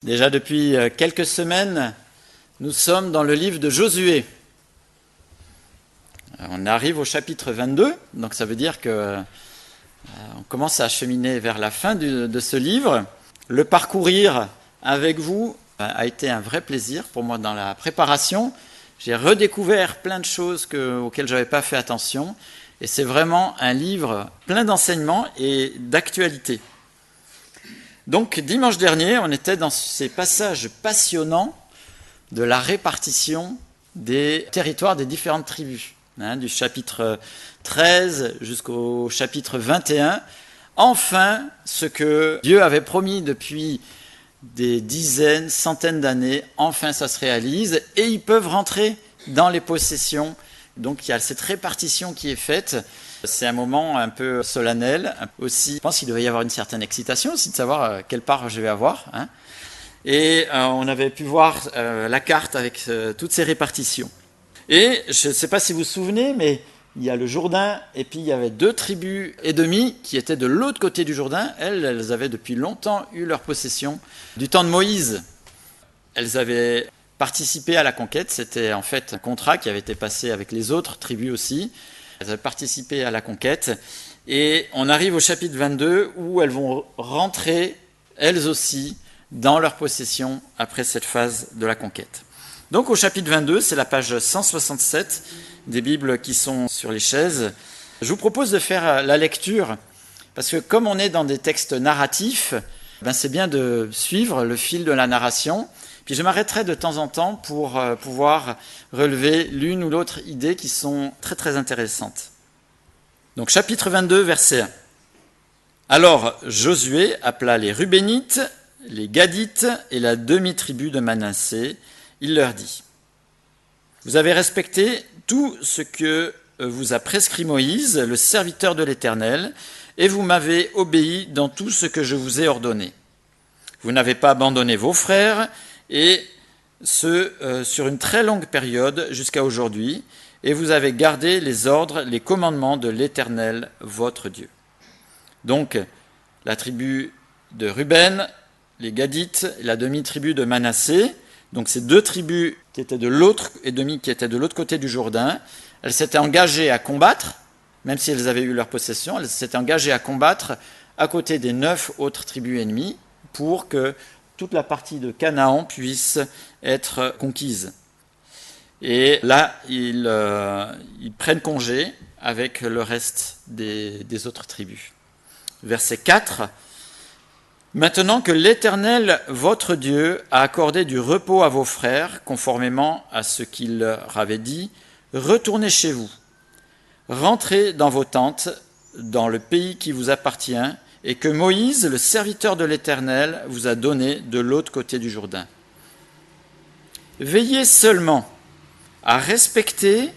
Déjà depuis quelques semaines, nous sommes dans le livre de Josué. On arrive au chapitre 22, donc ça veut dire qu'on commence à cheminer vers la fin de ce livre. Le parcourir avec vous a été un vrai plaisir pour moi dans la préparation. J'ai redécouvert plein de choses auxquelles je n'avais pas fait attention. Et c'est vraiment un livre plein d'enseignements et d'actualité. Donc dimanche dernier, on était dans ces passages passionnants de la répartition des territoires des différentes tribus, du chapitre 13 jusqu'au chapitre 21. Enfin, ce que Dieu avait promis depuis des dizaines, centaines d'années, enfin ça se réalise et ils peuvent rentrer dans les possessions. Donc il y a cette répartition qui est faite. C'est un moment un peu solennel. Aussi, je pense qu'il devait y avoir une certaine excitation aussi de savoir quelle part je vais avoir. Et on avait pu voir la carte avec toutes ces répartitions. Et je ne sais pas si vous vous souvenez, mais il y a le Jourdain et puis il y avait 2 tribus et demie qui étaient de l'autre côté du Jourdain. Elles avaient depuis longtemps eu leur possession. Du temps de Moïse, elles avaient participé à la conquête. C'était en fait un contrat qui avait été passé avec les autres tribus aussi. Elles avaient participé à la conquête. Et on arrive au chapitre 22 où elles vont rentrer, elles aussi, dans leur possession après cette phase de la conquête. Donc au chapitre 22, c'est la page 167 des Bibles qui sont sur les chaises. Je vous propose de faire la lecture, parce que comme on est dans des textes narratifs, c'est bien de suivre le fil de la narration. Puis je m'arrêterai de temps en temps pour pouvoir relever l'une ou l'autre idée qui sont très très intéressantes. Donc chapitre 22, verset 1. Alors Josué appela les Rubénites, les Gadites et la demi-tribu de Manassé. Il leur dit : vous avez respecté tout ce que vous a prescrit Moïse, le serviteur de l'Éternel, et vous m'avez obéi dans tout ce que je vous ai ordonné. Vous n'avez pas abandonné vos frères, et ce, sur une très longue période jusqu'à aujourd'hui, et vous avez gardé les ordres, les commandements de l'Éternel, votre Dieu. Donc, la tribu de Ruben, les Gadites, et la demi-tribu de Manassé, donc ces 2 tribus qui étaient de l'autre et demi qui étaient de l'autre côté du Jourdain, elles s'étaient engagées à combattre, même si elles avaient eu leur possession, elles s'étaient engagées à combattre à côté des 9 autres tribus ennemies pour que toute la partie de Canaan puisse être conquise. Et là, ils prennent congé avec le reste des autres tribus. Verset 4. Maintenant que l'Éternel, votre Dieu, a accordé du repos à vos frères, conformément à ce qu'il leur avait dit, retournez chez vous. Rentrez dans vos tentes, dans le pays qui vous appartient, et que Moïse, le serviteur de l'Éternel, vous a donné de l'autre côté du Jourdain. Veillez seulement à respecter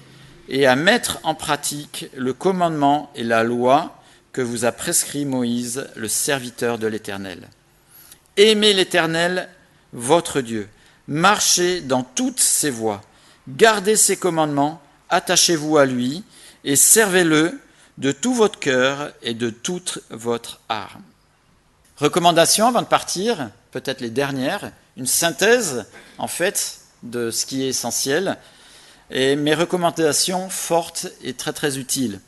et à mettre en pratique le commandement et la loi que vous a prescrit Moïse, le serviteur de l'Éternel. Aimez l'Éternel, votre Dieu. Marchez dans toutes ses voies. Gardez ses commandements, attachez-vous à lui et servez-le de tout votre cœur et de toute votre âme. Recommandation avant de partir, peut-être les dernières, une synthèse en fait de ce qui est essentiel et mes recommandations fortes et très très utiles.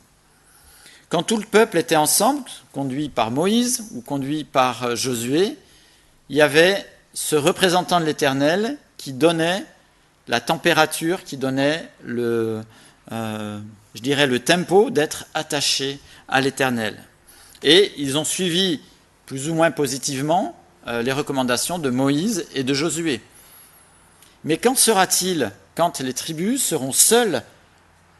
Quand tout le peuple était ensemble, conduit par Moïse ou conduit par Josué, il y avait ce représentant de l'Éternel qui donnait la température, qui donnait le tempo d'être attaché à l'Éternel. Et ils ont suivi plus ou moins positivement les recommandations de Moïse et de Josué. Mais qu'en sera-t-il quand les tribus seront seules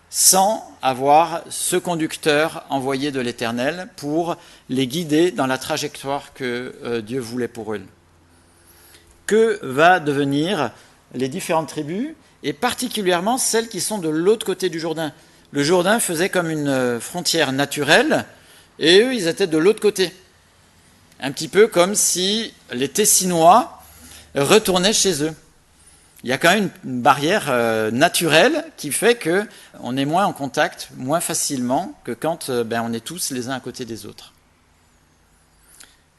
sans avoir ce conducteur envoyé de l'Éternel pour les guider dans la trajectoire que Dieu voulait pour eux? Que va devenir les différentes tribus, et particulièrement celles qui sont de l'autre côté du Jourdain? Le Jourdain faisait comme une frontière naturelle, et eux, ils étaient de l'autre côté. Un petit peu comme si les Tessinois retournaient chez eux. Il y a quand même une barrière naturelle qui fait qu'on est moins en contact, moins facilement que quand on est tous les uns à côté des autres.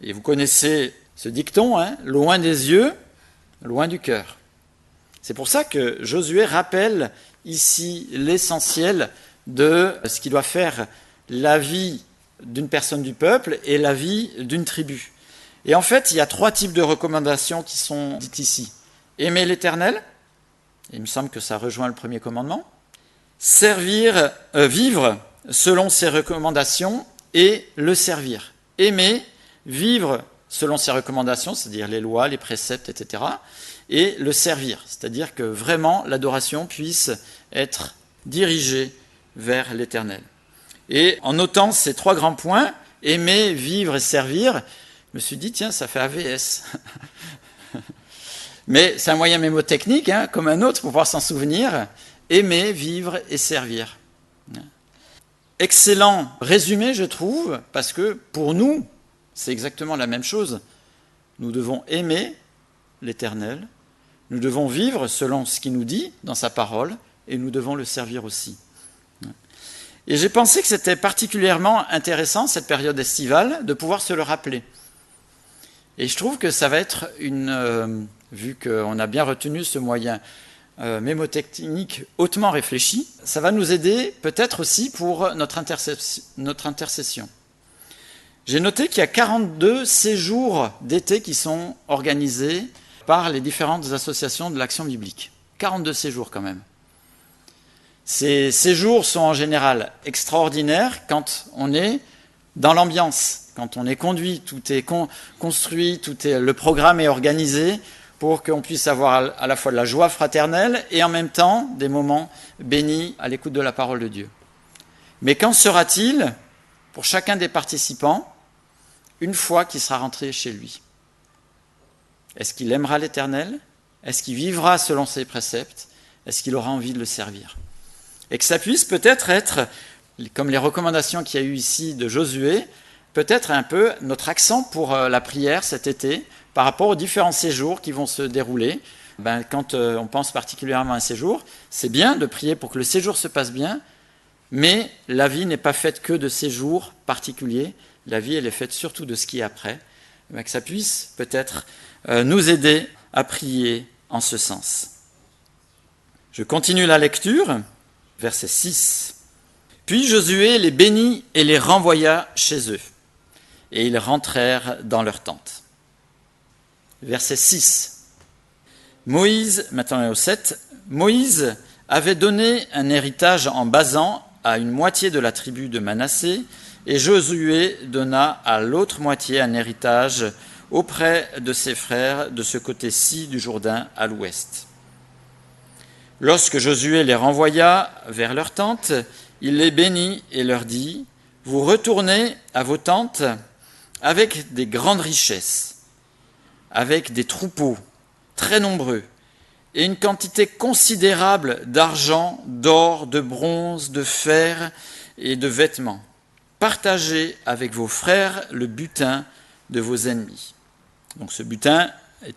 Et vous connaissez ce dicton, loin des yeux, loin du cœur. C'est pour ça que Josué rappelle ici l'essentiel de ce qui doit faire la vie d'une personne du peuple et la vie d'une tribu. Et en fait, il y a 3 types de recommandations qui sont dites ici. Aimer l'Éternel, il me semble que ça rejoint le premier commandement. Vivre selon ses recommandations et le servir. Aimer, vivre selon ses recommandations, c'est-à-dire les lois, les préceptes, etc. Et le servir, c'est-à-dire que vraiment l'adoration puisse être dirigée vers l'Éternel. Et en notant ces 3 grands points, aimer, vivre et servir, je me suis dit, tiens, ça fait AVS. Mais c'est un moyen mémotechnique, comme un autre, pour pouvoir s'en souvenir. Aimer, vivre et servir. Excellent résumé, je trouve, parce que pour nous, c'est exactement la même chose. Nous devons aimer l'Éternel, nous devons vivre selon ce qu'il nous dit dans sa parole, et nous devons le servir aussi. Et j'ai pensé que c'était particulièrement intéressant, cette période estivale, de pouvoir se le rappeler. Et je trouve que ça va être vu qu'on a bien retenu ce moyen mémotechnique hautement réfléchi, ça va nous aider peut-être aussi pour notre intercession. J'ai noté qu'il y a 42 séjours d'été qui sont organisés par les différentes associations de l'action biblique. 42 séjours quand même. Ces séjours sont en général extraordinaires quand on est dans l'ambiance, quand on est conduit, tout est construit, le programme est organisé pour qu'on puisse avoir à la fois de la joie fraternelle et en même temps des moments bénis à l'écoute de la parole de Dieu. Mais qu'en sera-t-il pour chacun des participants une fois qu'il sera rentré chez lui? Est-ce qu'il aimera l'Éternel? Est-ce qu'il vivra selon ses préceptes? Est-ce qu'il aura envie de le servir? Et que ça puisse peut-être être, comme les recommandations qu'il y a eu ici de Josué, peut-être un peu notre accent pour la prière cet été, par rapport aux différents séjours qui vont se dérouler. Quand on pense particulièrement à un séjour, c'est bien de prier pour que le séjour se passe bien, mais la vie n'est pas faite que de séjours particuliers, la vie elle est faite surtout de ce qui est après, que ça puisse peut-être nous aider à prier en ce sens. Je continue la lecture, verset 6. « Puis Josué les bénit et les renvoya chez eux, et ils rentrèrent dans leur tente. » Verset 6. Maintenant au 7. Moïse avait donné un héritage en Basan à une moitié de la tribu de Manassé, et Josué donna à l'autre moitié un héritage auprès de ses frères de ce côté-ci du Jourdain à l'ouest. Lorsque Josué les renvoya vers leurs tentes, il les bénit et leur dit : « Vous retournez à vos tentes avec des grandes richesses, avec des troupeaux très nombreux et une quantité considérable d'argent, d'or, de bronze, de fer et de vêtements. Partagez avec vos frères le butin de vos ennemis. » Donc ce butin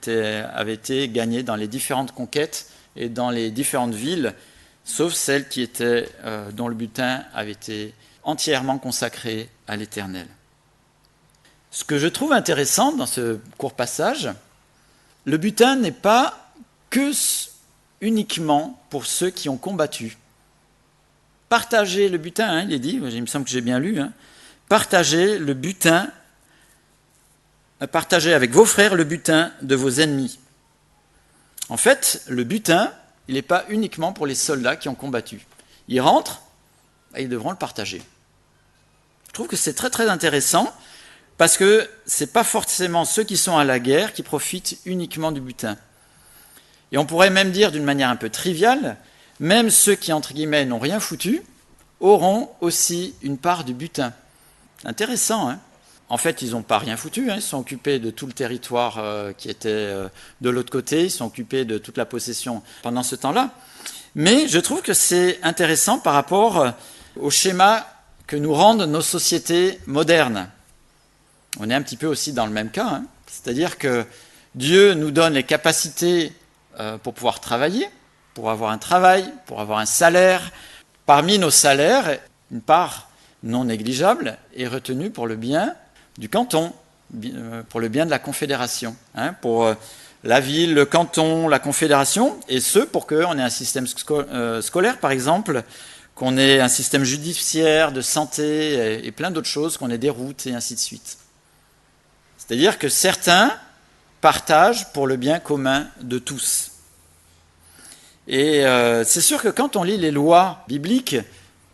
avait été gagné dans les différentes conquêtes et dans les différentes villes, sauf celles dont le butin avait été entièrement consacré à l'Éternel. Ce que je trouve intéressant dans ce court passage, le butin n'est pas que uniquement pour ceux qui ont combattu. Partagez le butin, il est dit, il me semble que j'ai bien lu, partagez le butin, partagez avec vos frères le butin de vos ennemis. En fait, le butin, il n'est pas uniquement pour les soldats qui ont combattu. Ils rentrent, et ils devront le partager. Je trouve que c'est très très intéressant, parce que ce n'est pas forcément ceux qui sont à la guerre qui profitent uniquement du butin. Et on pourrait même dire d'une manière un peu triviale, même ceux qui, entre guillemets, n'ont rien foutu, auront aussi une part du butin. Intéressant, En fait, ils n'ont pas rien foutu, ils sont occupés de tout le territoire qui était de l'autre côté, ils sont occupés de toute la possession pendant ce temps-là. Mais je trouve que c'est intéressant par rapport au schéma que nous rendent nos sociétés modernes. On est un petit peu aussi dans le même cas, c'est-à-dire que Dieu nous donne les capacités pour pouvoir travailler, pour avoir un travail, pour avoir un salaire. Parmi nos salaires, une part non négligeable est retenue pour le bien du canton, pour le bien de la Confédération, pour la ville, le canton, la confédération, et ce pour qu'on ait un système scolaire, par exemple, qu'on ait un système judiciaire, de santé, et plein d'autres choses, qu'on ait des routes, et ainsi de suite. C'est-à-dire que certains partagent pour le bien commun de tous. Et c'est sûr que quand on lit les lois bibliques,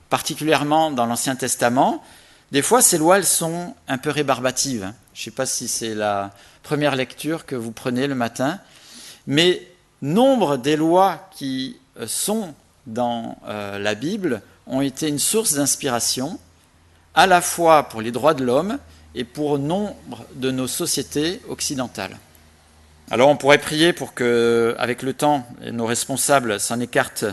particulièrement dans l'Ancien Testament, des fois ces lois, elles sont un peu rébarbatives. Je ne sais pas si c'est la première lecture que vous prenez le matin, mais nombre des lois qui sont dans la Bible ont été une source d'inspiration, à la fois pour les droits de l'homme et pour nombre de nos sociétés occidentales. Alors on pourrait prier pour que, avec le temps, nos responsables s'en écartent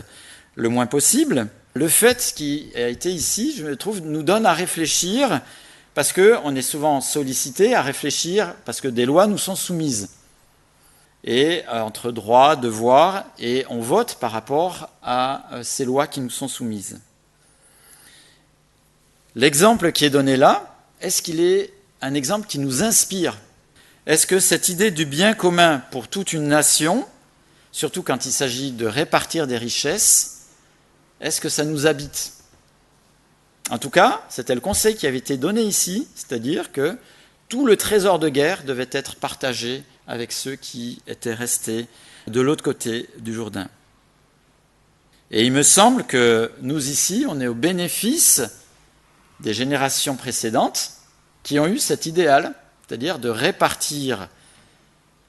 le moins possible. Le fait qui a été ici, je trouve, nous donne à réfléchir, parce qu'on est souvent sollicité à réfléchir, parce que des lois nous sont soumises. Et entre droits, devoirs, et on vote par rapport à ces lois qui nous sont soumises. L'exemple qui est donné là, est-ce qu'il est un exemple qui nous inspire ? Est-ce que cette idée du bien commun pour toute une nation, surtout quand il s'agit de répartir des richesses, est-ce que ça nous habite ? En tout cas, c'était le conseil qui avait été donné ici, c'est-à-dire que tout le trésor de guerre devait être partagé avec ceux qui étaient restés de l'autre côté du Jourdain. Et il me semble que nous ici, on est au bénéfice des générations précédentes qui ont eu cet idéal, c'est-à-dire de répartir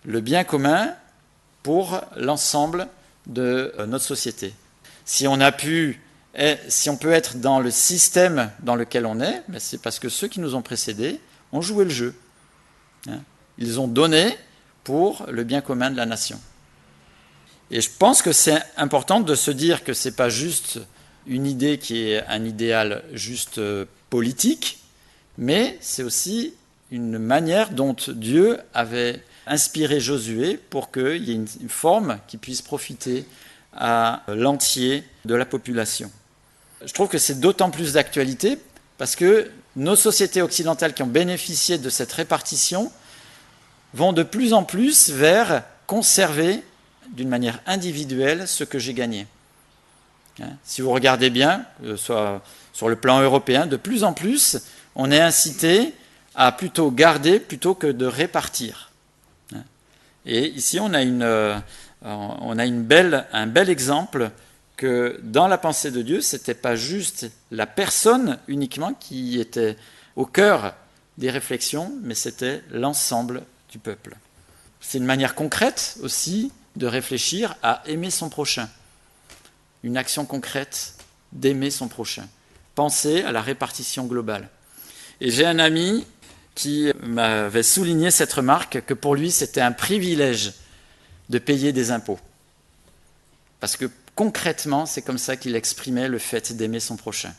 le bien commun pour l'ensemble de notre société. Si on peut être dans le système dans lequel on est, c'est parce que ceux qui nous ont précédés ont joué le jeu. Ils ont donné pour le bien commun de la nation. Et je pense que c'est important de se dire que ce n'est pas juste une idée qui est un idéal juste politique, mais c'est aussi une manière dont Dieu avait inspiré Josué pour qu'il y ait une forme qui puisse profiter à l'entier de la population. Je trouve que c'est d'autant plus d'actualité parce que nos sociétés occidentales qui ont bénéficié de cette répartition vont de plus en plus vers conserver d'une manière individuelle ce que j'ai gagné. Si vous regardez bien, soit sur le plan européen, de plus en plus, on est incité à plutôt garder plutôt que de répartir. Et ici, on a un bel exemple que dans la pensée de Dieu, ce n'était pas juste la personne uniquement qui était au cœur des réflexions, mais c'était l'ensemble du peuple. C'est une manière concrète aussi de réfléchir à aimer son prochain. Une action concrète d'aimer son prochain. Penser à la répartition globale. Et j'ai un ami qui m'avait souligné cette remarque, que pour lui, c'était un privilège de payer des impôts. Parce que concrètement, c'est comme ça qu'il exprimait le fait d'aimer son prochain.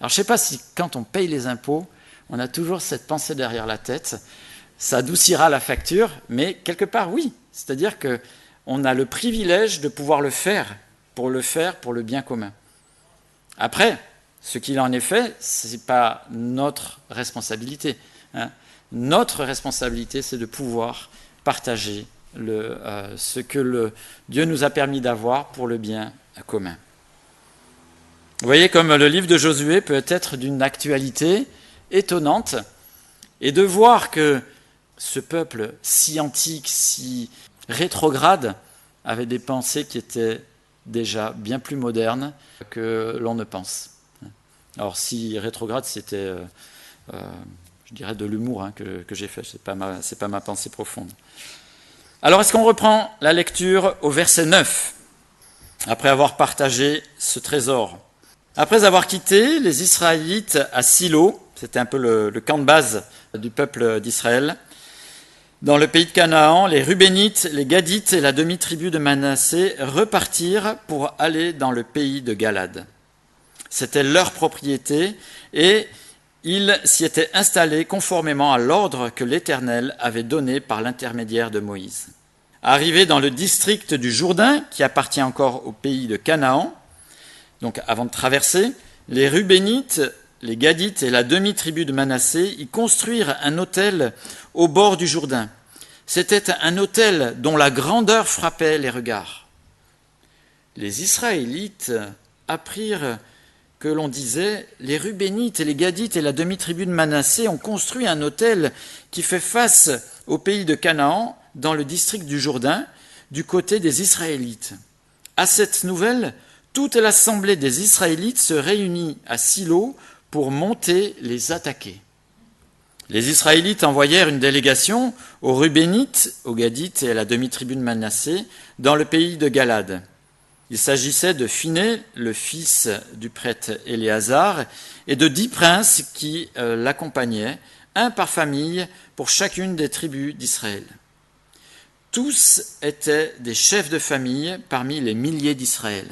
Alors je ne sais pas si quand on paye les impôts, on a toujours cette pensée derrière la tête, ça adoucira la facture, mais quelque part oui, c'est-à-dire qu'on a le privilège de pouvoir le faire pour le bien commun. Après, ce qu'il en est fait, ce n'est pas notre responsabilité. Notre responsabilité, c'est de pouvoir partager ce que Dieu nous a permis d'avoir pour le bien commun. Vous voyez comme le livre de Josué peut être d'une actualité étonnante, et de voir que ce peuple si antique, si rétrograde, avait des pensées qui étaient déjà bien plus modernes que l'on ne pense. Alors si rétrograde, c'était, je dirais, de l'humour que j'ai fait, c'est pas ma pensée profonde. Alors est-ce qu'on reprend la lecture au verset 9, après avoir partagé ce trésor ? Après avoir quitté les Israélites à Silo, c'était un peu le camp de base du peuple d'Israël, dans le pays de Canaan, les Rubénites, les Gadites et la demi-tribu de Manassé repartirent pour aller dans le pays de Galad. C'était leur propriété et ils s'y étaient installés conformément à l'ordre que l'Éternel avait donné par l'intermédiaire de Moïse. Arrivés dans le district du Jourdain, qui appartient encore au pays de Canaan, donc avant de traverser, les Rubénites, les Gadites et la demi-tribu de Manassé y construirent un autel au bord du Jourdain, C'était un autel dont la grandeur frappait les regards. Les Israélites apprirent que l'on disait « Les Rubénites et les Gadites et la demi-tribu de Manassé ont construit un autel qui fait face au pays de Canaan, dans le district du Jourdain, du côté des Israélites. » À cette nouvelle, toute l'assemblée des Israélites se réunit à Silo pour monter les attaquer. Les Israélites envoyèrent une délégation aux Rubénites, aux Gadites et à la demi-tribu de Manassé, dans le pays de Galad. Il s'agissait de Phiné, le fils du prêtre Éléazar, et de 10 princes qui l'accompagnaient, un par famille pour chacune des tribus d'Israël. Tous étaient des chefs de famille parmi les milliers d'Israël.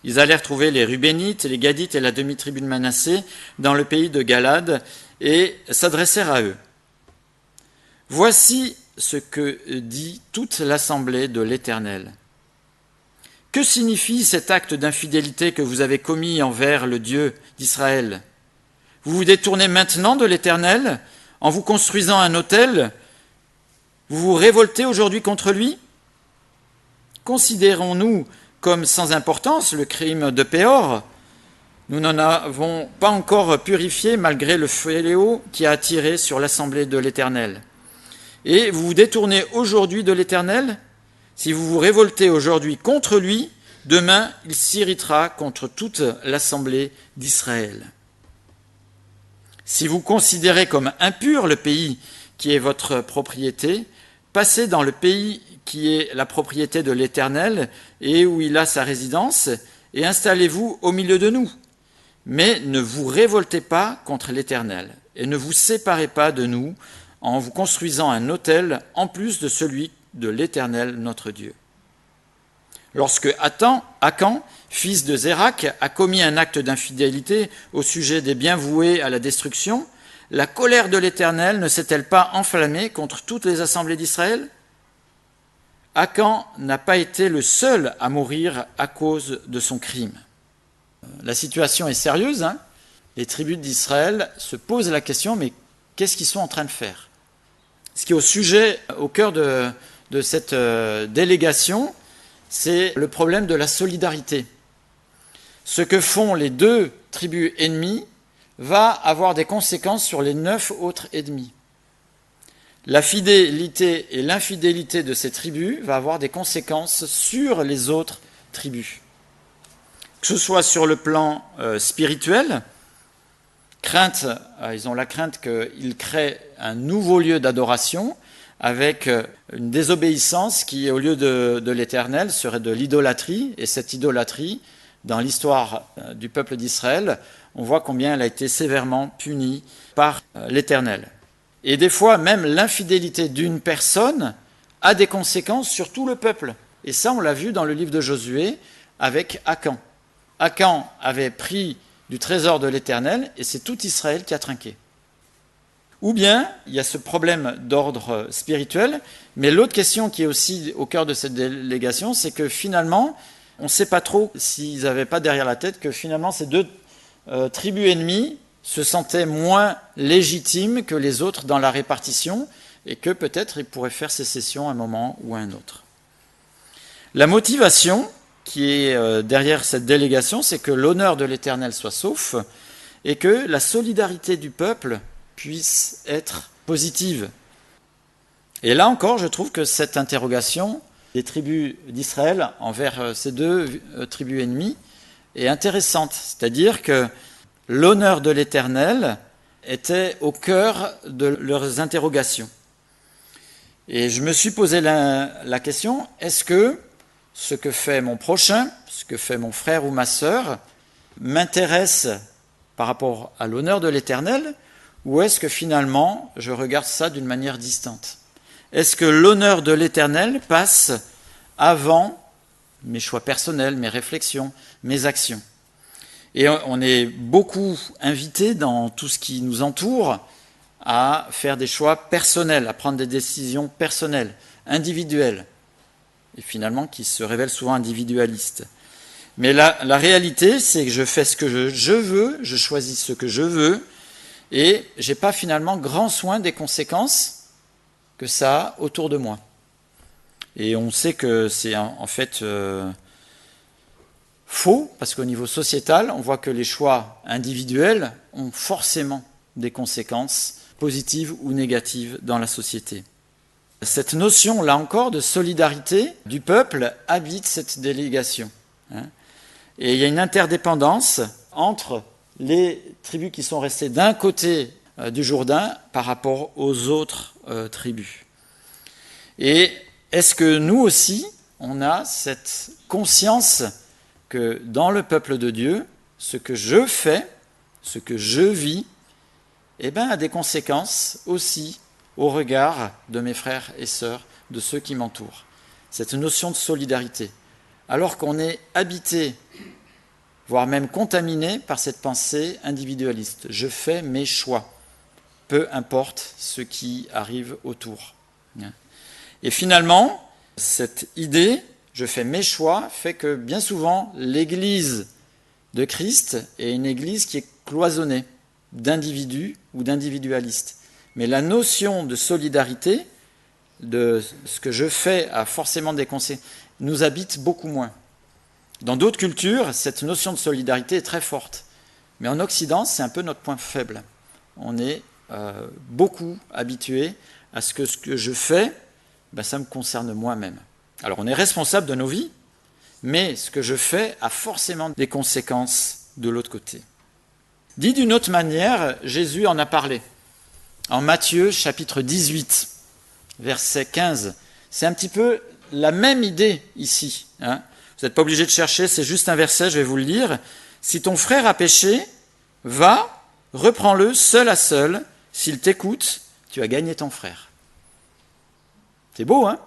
Ils allèrent trouver les Rubénites, les Gadites et la demi-tribu de Manassé dans le pays de Galad et s'adressèrent à eux. « Voici ce que dit toute l'assemblée de l'Éternel. Que signifie cet acte d'infidélité que vous avez commis envers le Dieu d'Israël? Vous vous détournez maintenant de l'Éternel en vous construisant un autel? Vous vous révoltez aujourd'hui contre lui? Considérons-nous comme sans importance le crime de Péor? Nous n'en avons pas encore purifié malgré le fléau qui a attiré sur l'assemblée de l'Éternel. Et vous vous détournez aujourd'hui de l'Éternel? Si vous vous révoltez aujourd'hui contre lui, demain il s'irritera contre toute l'assemblée d'Israël. Si vous considérez comme impur le pays qui est votre propriété, passez dans le pays qui est la propriété de l'Éternel et où il a sa résidence, et installez-vous au milieu de nous. Mais ne vous révoltez pas contre l'Éternel, et ne vous séparez pas de nous en vous construisant un autel en plus de celui de l'Éternel notre Dieu. Lorsque Akan, fils de Zérak, a commis un acte d'infidélité au sujet des biens voués à la destruction, la colère de l'Éternel ne s'est-elle pas enflammée contre toutes les assemblées d'Israël? Akan n'a pas été le seul à mourir à cause de son crime. La situation est sérieuse, hein? Les tribus d'Israël se posent la question, mais qu'est-ce qu'ils sont en train de faire? Ce qui est au cœur de cette délégation, c'est le problème de la solidarité. Ce que font les 2 tribus ennemies va avoir des conséquences sur les 9 autres ennemis. La fidélité et l'infidélité de ces tribus va avoir des conséquences sur les autres tribus. Que ce soit sur le plan spirituel, ils ont la crainte qu'ils créent un nouveau lieu d'adoration avec une désobéissance qui, au lieu de l'Éternel, serait de l'idolâtrie. Et cette idolâtrie, dans l'histoire du peuple d'Israël, on voit combien elle a été sévèrement punie par l'Éternel. Et des fois, même l'infidélité d'une personne a des conséquences sur tout le peuple. Et ça, on l'a vu dans le livre de Josué avec Akan. Akan avait pris du trésor de l'Éternel et c'est tout Israël qui a trinqué. Ou bien, il y a ce problème d'ordre spirituel, mais l'autre question qui est aussi au cœur de cette délégation, c'est que finalement, on ne sait pas trop s'ils n'avaient pas derrière la tête que finalement ces 2 tribus ennemies se sentaient moins légitimes que les autres dans la répartition et que peut-être ils pourraient faire sécession à un moment ou à un autre. La motivation qui est derrière cette délégation, c'est que l'honneur de l'Éternel soit sauf et que la solidarité du peuple puisse être positive. Et là encore, je trouve que cette interrogation des tribus d'Israël envers ces 2 tribus ennemies est intéressante. C'est-à-dire que l'honneur de l'Éternel était au cœur de leurs interrogations. Et je me suis posé la question, est-ce que ce que fait mon prochain, ce que fait mon frère ou ma sœur, m'intéresse par rapport à l'honneur de l'Éternel, ou est-ce que finalement je regarde ça d'une manière distante? Est-ce que l'honneur de l'Éternel passe avant mes choix personnels, mes réflexions, mes actions? Et on est beaucoup invités dans tout ce qui nous entoure à faire des choix personnels, à prendre des décisions personnelles, individuelles, et finalement qui se révèlent souvent individualistes. Mais la réalité, c'est que je fais ce que je veux, je choisis ce que je veux, et je n'ai pas finalement grand soin des conséquences que ça a autour de moi. Et on sait que c'est en fait faux, parce qu'au niveau sociétal, on voit que les choix individuels ont forcément des conséquences positives ou négatives dans la société. Cette notion, là encore, de solidarité du peuple habite cette délégation. Et il y a une interdépendance entre les tribus qui sont restées d'un côté du Jourdain par rapport aux autres tribus. Et est-ce que nous aussi, on a cette conscience que dans le peuple de Dieu, ce que je fais, ce que je vis, a des conséquences aussi au regard de mes frères et sœurs, de ceux qui m'entourent. Cette notion de solidarité. Alors qu'on est habité, voire même contaminé par cette pensée individualiste. Je fais mes choix, peu importe ce qui arrive autour. Et finalement, cette idée, je fais mes choix, fait que bien souvent, l'Église de Christ est une Église qui est cloisonnée d'individus ou d'individualistes. Mais la notion de solidarité, de ce que je fais a forcément des conséquences, nous habite beaucoup moins. Dans d'autres cultures, cette notion de solidarité est très forte. Mais en Occident, c'est un peu notre point faible. On est beaucoup habitué à ce que je fais, ça me concerne moi-même. Alors on est responsable de nos vies, mais ce que je fais a forcément des conséquences de l'autre côté. Dit d'une autre manière, Jésus en a parlé. En Matthieu, chapitre 18, verset 15. C'est un petit peu la même idée ici. Vous n'êtes pas obligé de chercher, c'est juste un verset, je vais vous le lire. Si ton frère a péché, va, reprends-le seul à seul. S'il t'écoute, tu as gagné ton frère. C'est beau, hein ?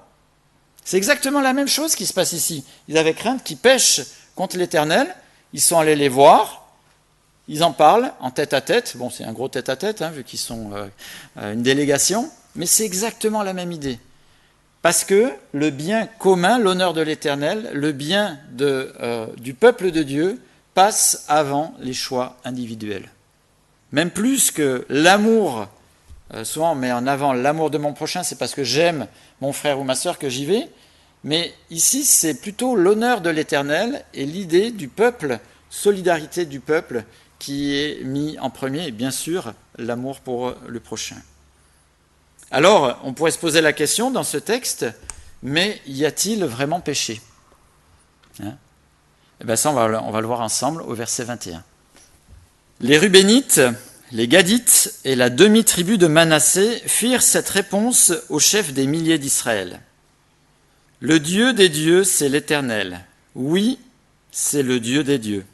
C'est exactement la même chose qui se passe ici. Ils avaient crainte qu'ils pêchent contre l'Éternel. Ils sont allés les voir. Ils en parlent en tête-à-tête. Bon, c'est un gros tête-à-tête, vu qu'ils sont une délégation. Mais c'est exactement la même idée. Parce que le bien commun, l'honneur de l'Éternel, le bien du peuple de Dieu passe avant les choix individuels. Même plus que l'amour, souvent on met en avant l'amour de mon prochain, c'est parce que j'aime mon frère ou ma sœur que j'y vais. Mais ici, c'est plutôt l'honneur de l'Éternel et l'idée du peuple, solidarité du peuple, qui est mis en premier, et bien sûr, l'amour pour le prochain. Alors, on pourrait se poser la question dans ce texte, mais y a-t-il vraiment péché ? Ça, on va le voir ensemble au verset 21. Les Rubénites, les Gadites et la demi-tribu de Manassé firent cette réponse au chef des milliers d'Israël. Le Dieu des dieux, c'est l'Éternel. Oui, c'est le Dieu des dieux.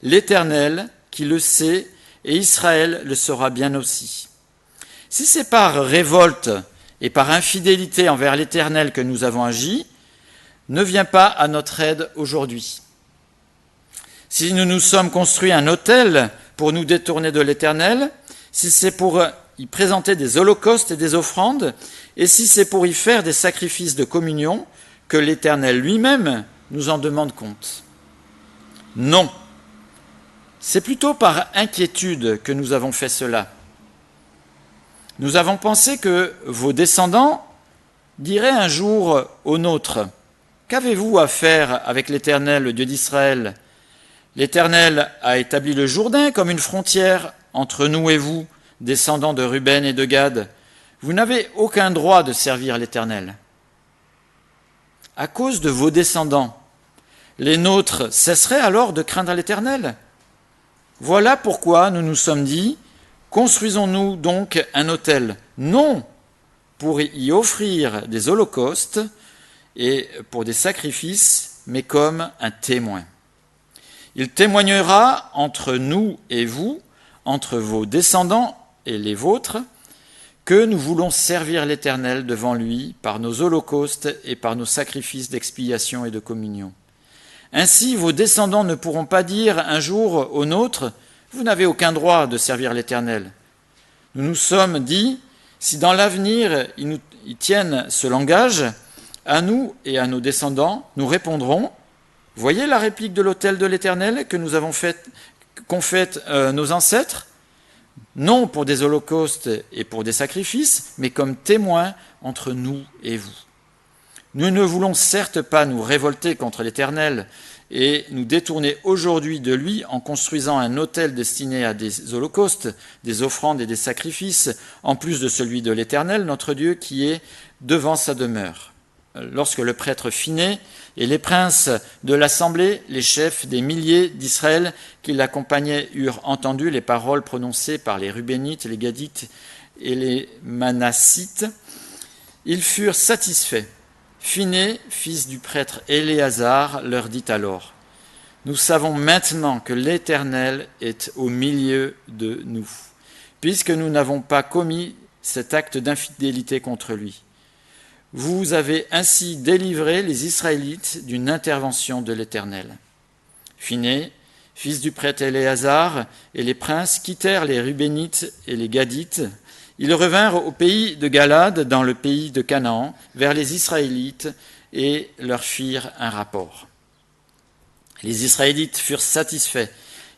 L'Éternel qui le sait, et Israël le saura bien aussi. Si c'est par révolte et par infidélité envers l'Éternel que nous avons agi, ne viens pas à notre aide aujourd'hui. Si nous nous sommes construits un autel pour nous détourner de l'Éternel, si c'est pour y présenter des holocaustes et des offrandes, et si c'est pour y faire des sacrifices de communion, que l'Éternel lui-même nous en demande compte. Non. C'est plutôt par inquiétude que nous avons fait cela. Nous avons pensé que vos descendants diraient un jour aux nôtres, « Qu'avez-vous à faire avec l'Éternel, le Dieu d'Israël ? L'Éternel a établi le Jourdain comme une frontière entre nous et vous, descendants de Ruben et de Gad. Vous n'avez aucun droit de servir l'Éternel. À cause de vos descendants, les nôtres cesseraient alors de craindre l'Éternel ? Voilà pourquoi nous nous sommes dit, construisons-nous donc un autel, non pour y offrir des holocaustes et pour des sacrifices, mais comme un témoin. Il témoignera entre nous et vous, entre vos descendants et les vôtres, que nous voulons servir l'Éternel devant lui par nos holocaustes et par nos sacrifices d'expiation et de communion. Ainsi, vos descendants ne pourront pas dire un jour aux nôtres, « Vous n'avez aucun droit de servir l'Éternel. » Nous nous sommes dit, si dans l'avenir ils tiennent ce langage, à nous et à nos descendants, nous répondrons, « Voyez la réplique de l'autel de l'Éternel qu'ont fait nos ancêtres ? non pour des holocaustes et pour des sacrifices, mais comme témoins entre nous et vous. Nous ne voulons certes pas nous révolter contre l'Éternel et nous détourner aujourd'hui de lui en construisant un autel destiné à des holocaustes, des offrandes et des sacrifices, en plus de celui de l'Éternel, notre Dieu, qui est devant sa demeure. Lorsque le prêtre Phiné et les princes de l'assemblée, les chefs des milliers d'Israël qui l'accompagnaient, eurent entendu les paroles prononcées par les Rubénites, les Gadites et les Manassites, ils furent satisfaits. Phiné, fils du prêtre Éléazar, leur dit alors : « Nous savons maintenant que l'Éternel est au milieu de nous, puisque nous n'avons pas commis cet acte d'infidélité contre lui. Vous avez ainsi délivré les Israélites d'une intervention de l'Éternel. » Phiné, fils du prêtre Éléazar, et les princes quittèrent les Rubénites et les Gadites. Ils revinrent au pays de Galade, dans le pays de Canaan, vers les Israélites, et leur firent un rapport. Les Israélites furent satisfaits.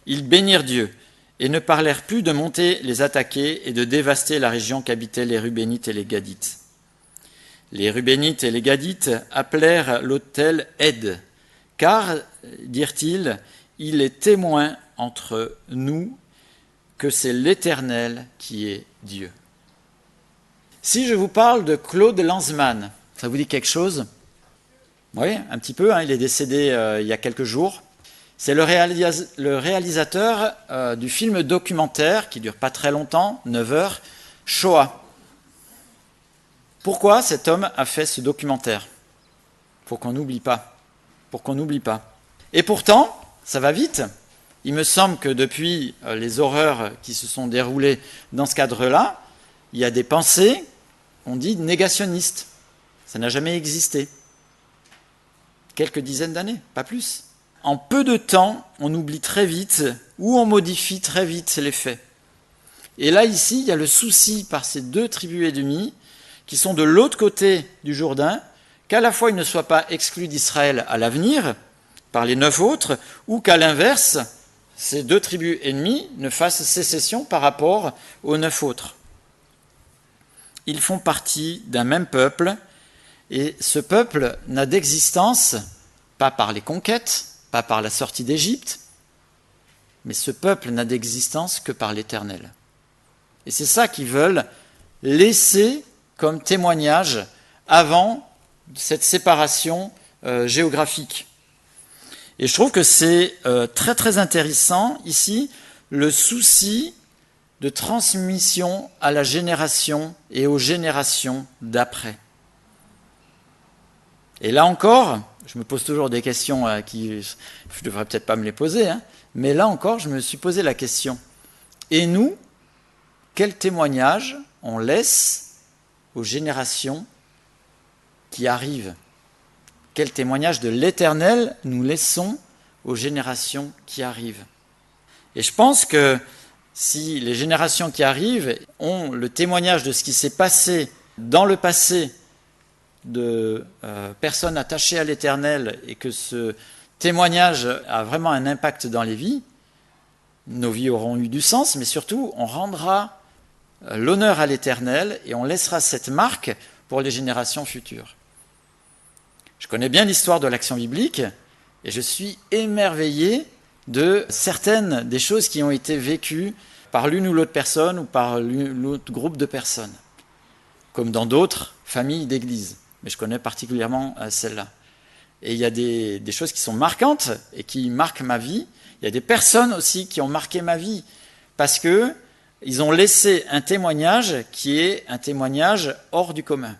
Ils bénirent Dieu, et ne parlèrent plus de monter les attaquer et de dévaster la région qu'habitaient les Rubénites et les Gadites. Les Rubénites et les Gadites appelèrent l'autel Ed, car, dirent-ils, il est témoin entre nous que c'est l'Éternel qui est Dieu. Si je vous parle de Claude Lanzmann, ça vous dit quelque chose ? Oui, un petit peu, il est décédé il y a quelques jours. C'est le réalisateur du film documentaire, qui ne dure pas très longtemps, 9 heures, Shoah. Pourquoi cet homme a fait ce documentaire ? Pour qu'on n'oublie pas. Et pourtant, ça va vite. Il me semble que depuis les horreurs qui se sont déroulées dans ce cadre-là, il y a des pensées, on dit négationnistes. Ça n'a jamais existé. Quelques dizaines d'années, pas plus. En peu de temps, on oublie très vite ou on modifie très vite les faits. Et là, ici, il y a le souci par ces deux tribus ennemies qui sont de l'autre côté du Jourdain, qu'à la fois ils ne soient pas exclus d'Israël à l'avenir par les 9 autres, ou qu'à l'inverse, ces deux tribus ennemies ne fassent sécession par rapport aux 9 autres. Ils font partie d'un même peuple, et ce peuple n'a d'existence, pas par les conquêtes, pas par la sortie d'Égypte, mais ce peuple n'a d'existence que par l'Éternel. Et c'est ça qu'ils veulent laisser comme témoignage avant cette séparation géographique. Et je trouve que c'est très très intéressant ici, le souci de transmission à la génération et aux générations d'après. Et là encore, je me pose toujours des questions qui je ne devrais peut-être pas me les poser, mais là encore, je me suis posé la question. Et nous, quel témoignage on laisse aux générations qui arrivent? Quel témoignage de l'Éternel nous laissons aux générations qui arrivent? Et je pense que si les générations qui arrivent ont le témoignage de ce qui s'est passé dans le passé de personnes attachées à l'Éternel et que ce témoignage a vraiment un impact dans les vies, nos vies auront eu du sens, mais surtout on rendra l'honneur à l'Éternel et on laissera cette marque pour les générations futures. Je connais bien l'histoire de l'Action biblique et je suis émerveillé de certaines des choses qui ont été vécues par l'une ou l'autre personne ou par l'autre groupe de personnes, comme dans d'autres familles d'église, mais je connais particulièrement celle-là. Et il y a des choses qui sont marquantes et qui marquent ma vie. Il y a des personnes aussi qui ont marqué ma vie parce que ils ont laissé un témoignage qui est un témoignage hors du commun.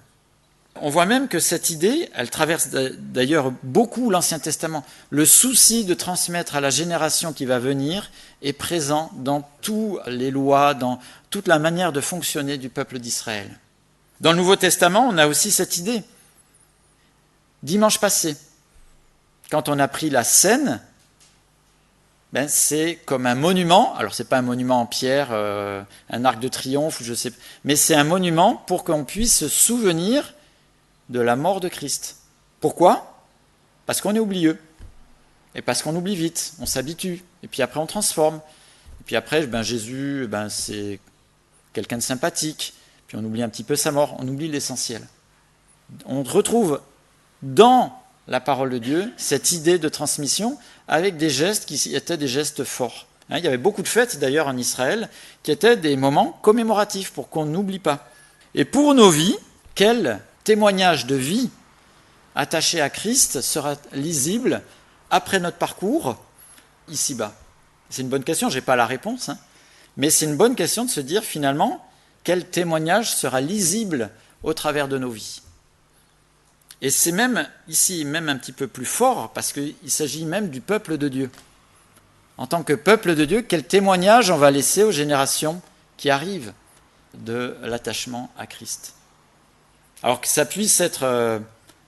On voit même que cette idée, elle traverse d'ailleurs beaucoup l'Ancien Testament. Le souci de transmettre à la génération qui va venir est présent dans toutes les lois, dans toute la manière de fonctionner du peuple d'Israël. Dans le Nouveau Testament, on a aussi cette idée. Dimanche passé, quand on a pris la Seine, c'est comme un monument. Alors, ce n'est pas un monument en pierre, un arc de triomphe, je sais, mais c'est un monument pour qu'on puisse se souvenir de la mort de Christ. Pourquoi ? Parce qu'on est oublieux. Et parce qu'on oublie vite, on s'habitue. Et puis après, on transforme. Puis après, Jésus, c'est quelqu'un de sympathique. Puis on oublie un petit peu sa mort, on oublie l'essentiel. On retrouve dans la parole de Dieu cette idée de transmission avec des gestes qui étaient des gestes forts. Il y avait beaucoup de fêtes d'ailleurs en Israël qui étaient des moments commémoratifs pour qu'on n'oublie pas. Et pour nos vies, quel témoignage de vie attaché à Christ sera lisible après notre parcours ici-bas? C'est une bonne question, je n'ai pas la réponse, mais c'est une bonne question de se dire finalement quel témoignage sera lisible au travers de nos vies. Et c'est même ici même un petit peu plus fort parce qu'il s'agit même du peuple de Dieu. En tant que peuple de Dieu, quel témoignage on va laisser aux générations qui arrivent de l'attachement à Christ? Alors que ça puisse être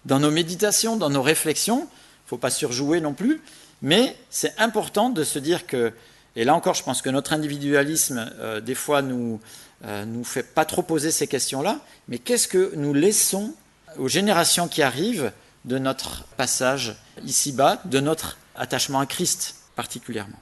dans nos méditations, dans nos réflexions, il ne faut pas surjouer non plus, mais c'est important de se dire que, et là encore je pense que notre individualisme des fois nous fait pas trop poser ces questions-là, mais qu'est-ce que nous laissons aux générations qui arrivent de notre passage ici-bas, de notre attachement à Christ particulièrement.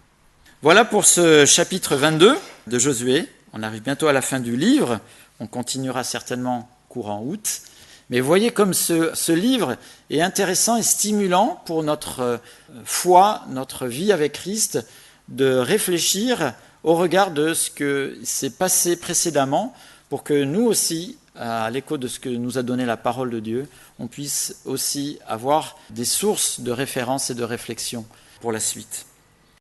Voilà pour ce chapitre 22 de Josué. On arrive bientôt à la fin du livre, on continuera certainement courant août. Mais voyez comme ce livre est intéressant et stimulant pour notre foi, notre vie avec Christ, de réfléchir au regard de ce que s'est passé précédemment pour que nous aussi, à l'écho de ce que nous a donné la parole de Dieu, on puisse aussi avoir des sources de référence et de réflexion pour la suite.